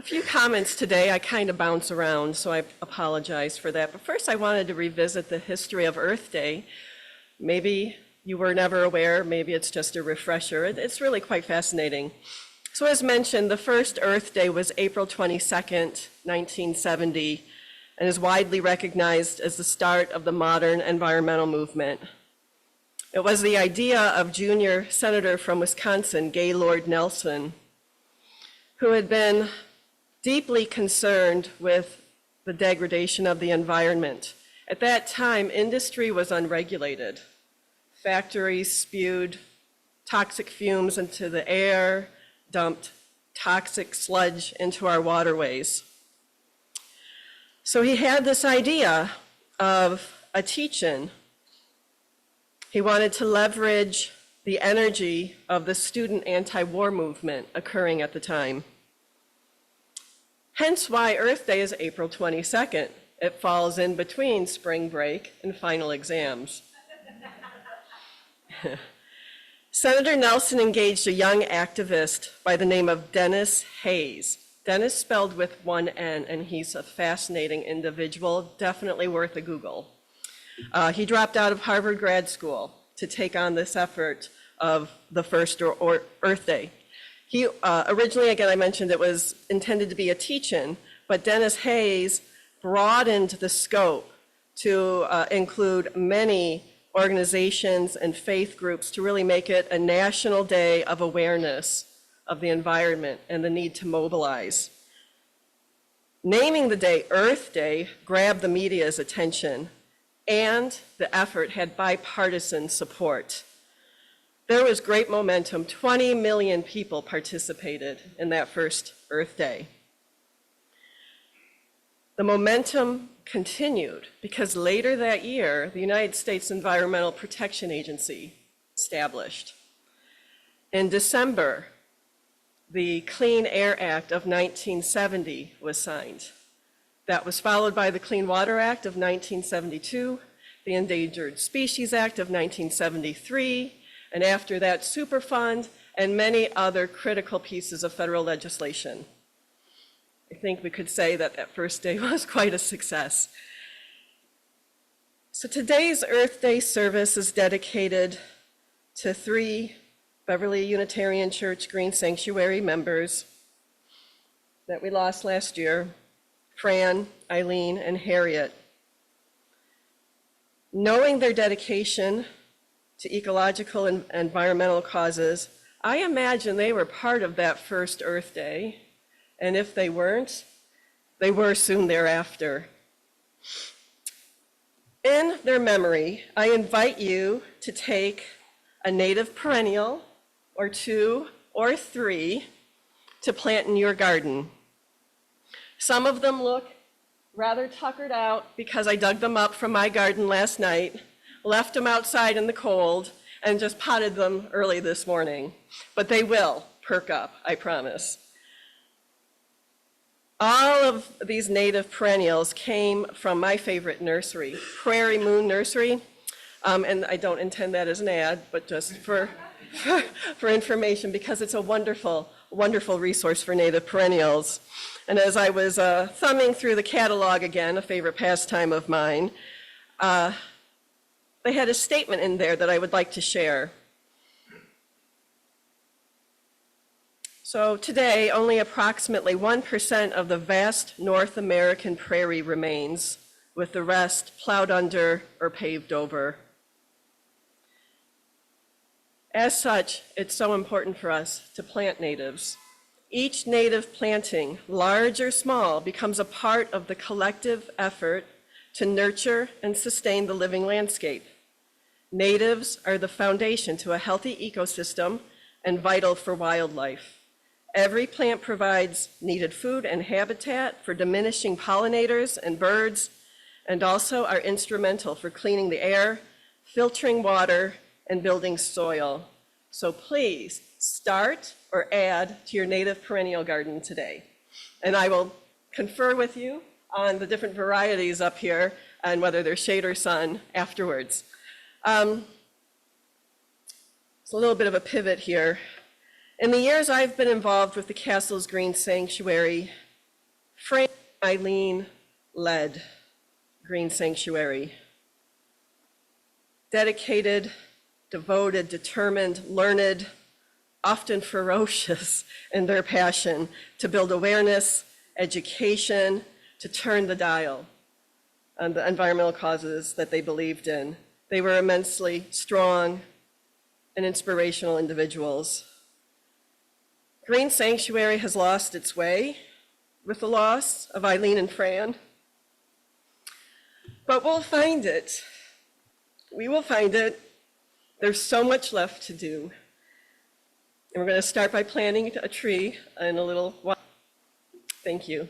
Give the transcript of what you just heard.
few comments today. I kind of bounce around, so I apologize for that. But first, I wanted to revisit the history of Earth Day. Maybe you were never aware, maybe it's just a refresher. It's really quite fascinating. So as mentioned, the first Earth Day was April 22nd, 1970, and is widely recognized as the start of the modern environmental movement. It was the idea of junior senator from Wisconsin, Gaylord Nelson, who had been deeply concerned with the degradation of the environment. At that time, industry was unregulated. Factories spewed toxic fumes into the air, dumped toxic sludge into our waterways. So he had this idea of a teach-in. He wanted to leverage the energy of the student anti-war movement occurring at the time. Hence why Earth Day is April 22nd. It falls in between spring break and final exams. Senator Nelson engaged a young activist by the name of Dennis Hayes. Dennis spelled with one N, and he's a fascinating individual, definitely worth a Google. He dropped out of Harvard grad school to take on this effort of the first Earth Day. He originally, again, I mentioned it was intended to be a teach-in, but Dennis Hayes broadened the scope to include many organizations and faith groups to really make it a national day of awareness of the environment and the need to mobilize. Naming the day Earth Day grabbed the media's attention, and the effort had bipartisan support. There was great momentum. 20 million people participated in that first Earth Day. The momentum continued because later that year, the United States Environmental Protection Agency established. In December, the Clean Air Act of 1970 was signed. That was followed by the Clean Water Act of 1972, the Endangered Species Act of 1973, and after that, Superfund, and many other critical pieces of federal legislation. I think we could say that that first day was quite a success. So today's Earth Day service is dedicated to 3 Beverly Unitarian Church Green Sanctuary members that we lost last year, Fran, Eileen, and Harriet. Knowing their dedication to ecological and environmental causes, I imagine they were part of that first Earth Day, and if they weren't, they were soon thereafter. In their memory, I invite you to take a native perennial, or 2 or 3, to plant in your garden. Some of them look rather tuckered out because I dug them up from my garden last night, left them outside in the cold, and just potted them early this morning. But they will perk up, I promise. All of these native perennials came from my favorite nursery, Prairie Moon Nursery. And I don't intend that as an ad, but just for information, because it's a wonderful, wonderful resource for native perennials. And as I was thumbing through the catalog again, a favorite pastime of mine, they had a statement in there that I would like to share. So today, only approximately 1% of the vast North American prairie remains, with the rest plowed under or paved over. As such, it's so important for us to plant natives. Each native planting, large or small, becomes a part of the collective effort to nurture and sustain the living landscape. Natives are the foundation to a healthy ecosystem and vital for wildlife. Every plant provides needed food and habitat for diminishing pollinators and birds, and also are instrumental for cleaning the air, filtering water, and building soil. So please start or add to your native perennial garden today. And I will confer with you on the different varieties up here and whether they're shade or sun afterwards. It's a little bit of a pivot here. In the years I've been involved with the Castles Green Sanctuary, Fran and Eileen led Green Sanctuary. Dedicated, devoted, determined, learned, often ferocious in their passion to build awareness, education, to turn the dial on the environmental causes that they believed in. They were immensely strong and inspirational individuals. Green Sanctuary has lost its way with the loss of Eileen and Fran, but we'll find it. We will find it. There's so much left to do. And we're going to start by planting a tree in a little while. Thank you.